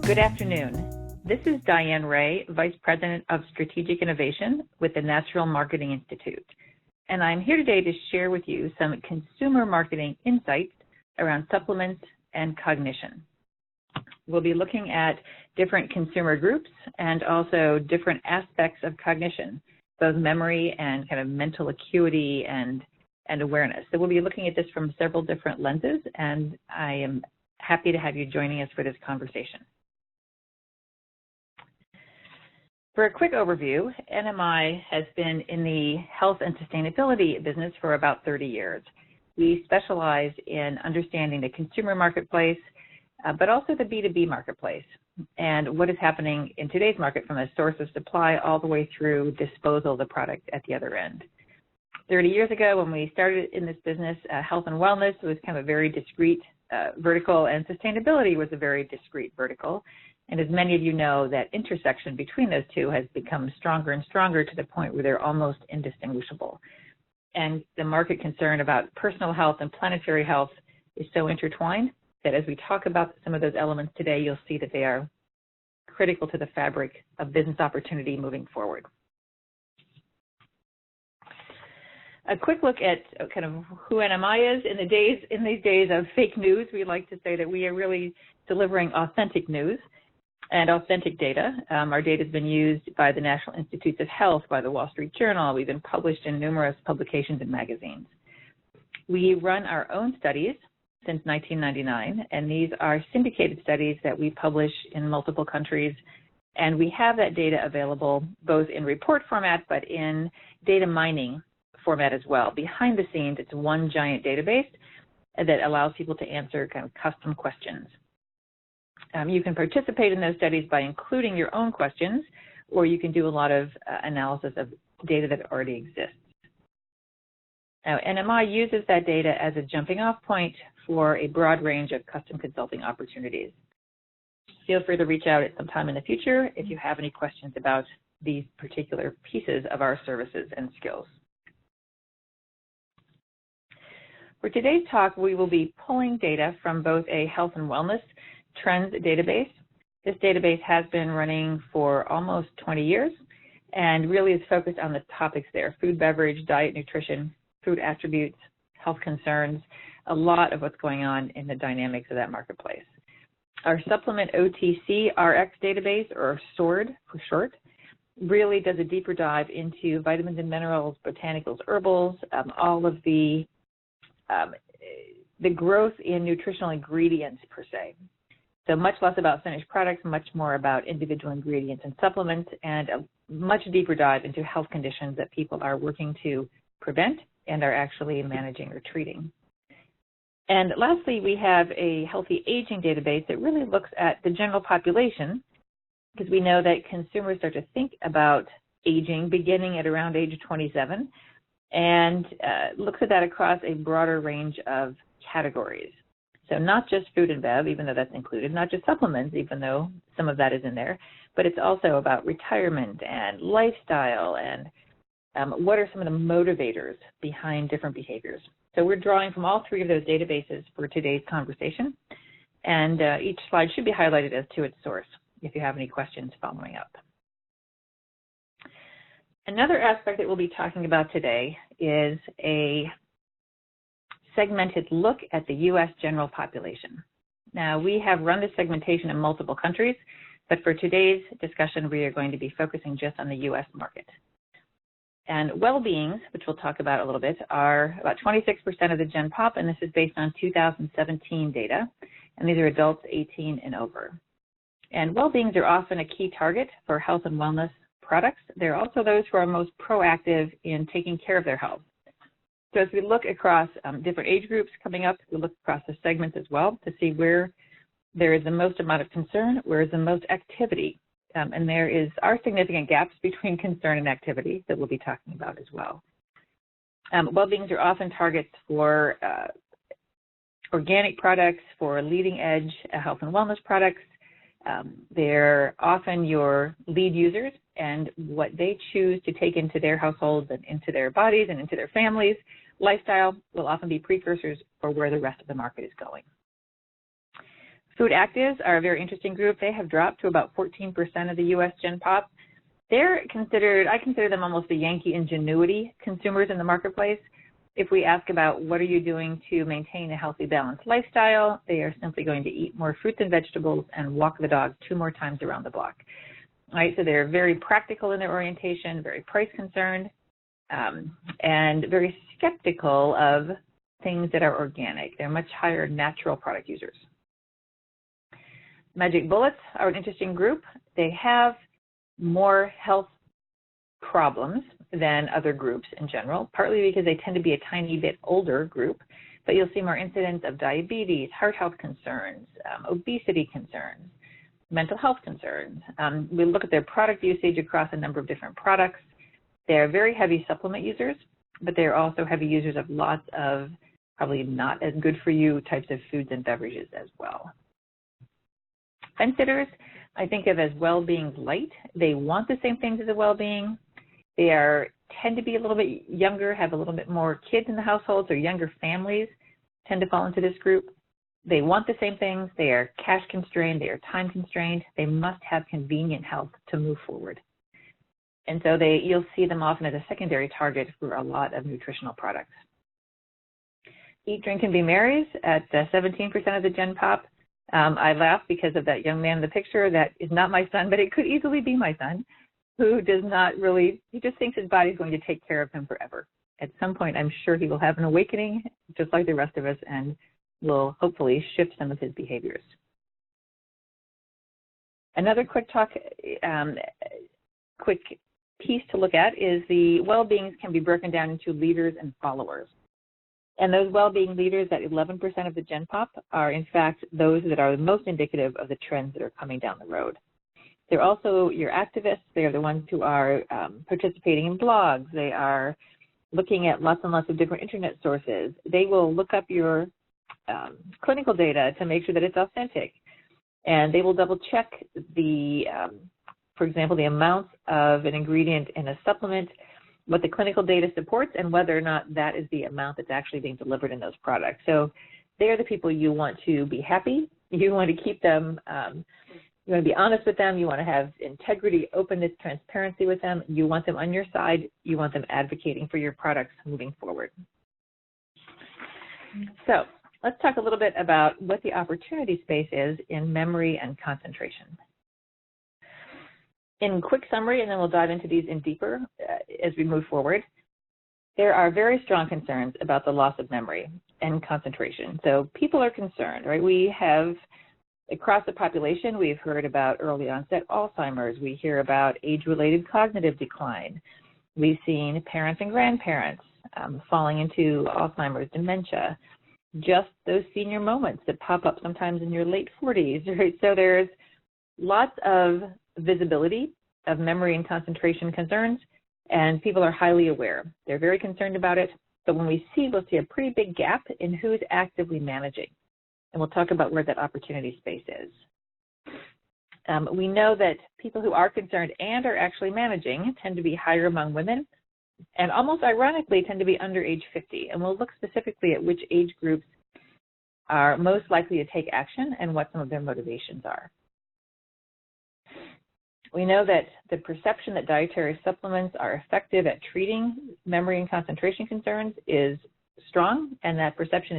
Good afternoon. This is Diane Ray, Vice President of Strategic Innovation with the Natural Marketing Institute. And I'm here today to share with you some consumer marketing insights around supplements and cognition. We'll be looking at different consumer groups and also different aspects of cognition, both memory and kind of mental acuity and awareness. So we'll be looking at this from several different lenses, and I am happy to have you joining us for this conversation. For a quick overview, NMI has been in the health and sustainability business for about 30 years. We specialize in understanding the consumer marketplace, but also the B2B marketplace, and what is happening in today's market from a source of supply all the way through disposal of the product at the other end. 30 years ago, when we started in this business, health and wellness was kind of a very discrete vertical, and sustainability was a very discrete vertical. And as many of you know, that intersection between those two has become stronger and stronger to the point where they're almost indistinguishable. And the market concern about personal health and planetary health is so intertwined that as we talk about some of those elements today, you'll see that they are critical to the fabric of business opportunity moving forward. A quick look at kind of who NMI is. In these days of fake news, we like to say that we are really delivering authentic news and authentic data. Our data has been used by the National Institutes of Health, by the Wall Street Journal. We've been published in numerous publications and magazines. We run our own studies since 1999, and these are syndicated studies that we publish in multiple countries. And we have that data available both in report format, but in data mining format as well. Behind the scenes, it's one giant database that allows people to answer kind of custom questions. You can participate in those studies by including your own questions, or you can do a lot of analysis of data that already exists. Now, NMI uses that data as a jumping off point for a broad range of custom consulting opportunities. Feel free to reach out at some time in the future if you have any questions about these particular pieces of our services and skills. For today's talk, we will be pulling data from both a health and wellness trends database. This database has been running for almost 20 years and really is focused on the topics there: food, beverage, diet, nutrition, food attributes, health concerns, a lot of what's going on in the dynamics of that marketplace. Our supplement OTC RX database, or SWORD for short, really does a deeper dive into vitamins and minerals, botanicals, herbals, all of the growth in nutritional ingredients per se. So much less about finished products, much more about individual ingredients and supplements, and a much deeper dive into health conditions that people are working to prevent and are actually managing or treating. And lastly, we have a healthy aging database that really looks at the general population, because we know that consumers start to think about aging beginning at around age 27, and looks at that across a broader range of categories. So not just food and bev, even though that's included, not just supplements, even though some of that is in there, but it's also about retirement and lifestyle and what are some of the motivators behind different behaviors. So we're drawing from all three of those databases for today's conversation, and each slide should be highlighted as to its source if you have any questions following up. Another aspect that we'll be talking about today is a segmented look at the U.S. general population. Now, we have run this segmentation in multiple countries, but for today's discussion, we are going to be focusing just on the U.S. market. And well-beings, which we'll talk about a little bit, are about 26% of the gen pop, and this is based on 2017 data, and these are adults 18 and over. And well-beings are often a key target for health and wellness products. They're also those who are most proactive in taking care of their health. So as we look across different age groups coming up, we look across the segments as well to see where there is the most amount of concern, where is the most activity. And there are significant gaps between concern and activity that we'll be talking about as well. Well-beings are often targets for organic products, for leading edge health and wellness products. They're often your lead users, and what they choose to take into their households and into their bodies and into their families' lifestyle will often be precursors for where the rest of the market is going. Food actives are a very interesting group. They have dropped to about 14% of the U.S. Gen Pop. They're considered, I consider them almost the Yankee ingenuity consumers in the marketplace. If we ask about what are you doing to maintain a healthy, balanced lifestyle, they are simply going to eat more fruits and vegetables and walk the dog 2 more times around the block. All right, so they're very practical in their orientation, very price concerned, and very skeptical of things that are organic. They're much higher natural product users. Magic Bullets are an interesting group. They have more health problems than other groups in general, partly because they tend to be a tiny bit older group, but you'll see more incidents of diabetes, heart health concerns, obesity concerns, mental health concerns. We look at their product usage across a number of different products. They're very heavy supplement users, but they're also heavy users of lots of probably not as good for you types of foods and beverages as well. Fence sitters, I think of as well-being light. They want the same things as a well-being. They tend to be a little bit younger, have a little bit more kids in the households, or younger families tend to fall into this group. They want the same things. They are cash constrained. They are time constrained. They must have convenient health to move forward. And so you'll see them often as a secondary target for a lot of nutritional products. Eat, Drink, and Be Merries at 17% of the Gen Pop. I laugh because of that young man in the picture. That is not my son, but it could easily be my son, who does not really, he just thinks his body's going to take care of him forever. At some point, I'm sure he will have an awakening, just like the rest of us, and will hopefully shift some of his behaviors. Another quick piece to look at is the well-beings can be broken down into leaders and followers. And those well-being leaders, that 11% of the Gen Pop, are in fact those that are the most indicative of the trends that are coming down the road. They're also your activists. They are the ones who are participating in blogs. They are looking at lots and lots of different internet sources. They will look up your clinical data to make sure that it's authentic. And they will double check for example, the amounts of an ingredient in a supplement, what the clinical data supports, and whether or not that is the amount that's actually being delivered in those products. So they're the people you want to be happy. You want to keep them, you want to be honest with them. You want to have integrity, openness, transparency with them. You want them on your side. You want them advocating for your products moving forward. So let's talk a little bit about what the opportunity space is in memory and concentration. In quick summary, and then we'll dive into these in deeper as we move forward, there are very strong concerns about the loss of memory and concentration. So people are concerned, right? We have, across the population, we've heard about early onset Alzheimer's. We hear about age-related cognitive decline. We've seen parents and grandparents falling into Alzheimer's, dementia, just those senior moments that pop up sometimes in your late 40s, right? So there's lots of visibility of memory and concentration concerns, and people are highly aware. They're very concerned about it, but when we'll see a pretty big gap in who's actively managing, and we'll talk about where that opportunity space is. We know that people who are concerned and are actually managing tend to be higher among women, and almost ironically tend to be under age 50, and we'll look specifically at which age groups are most likely to take action and what some of their motivations are. We know that the perception that dietary supplements are effective at treating memory and concentration concerns is strong, and that perception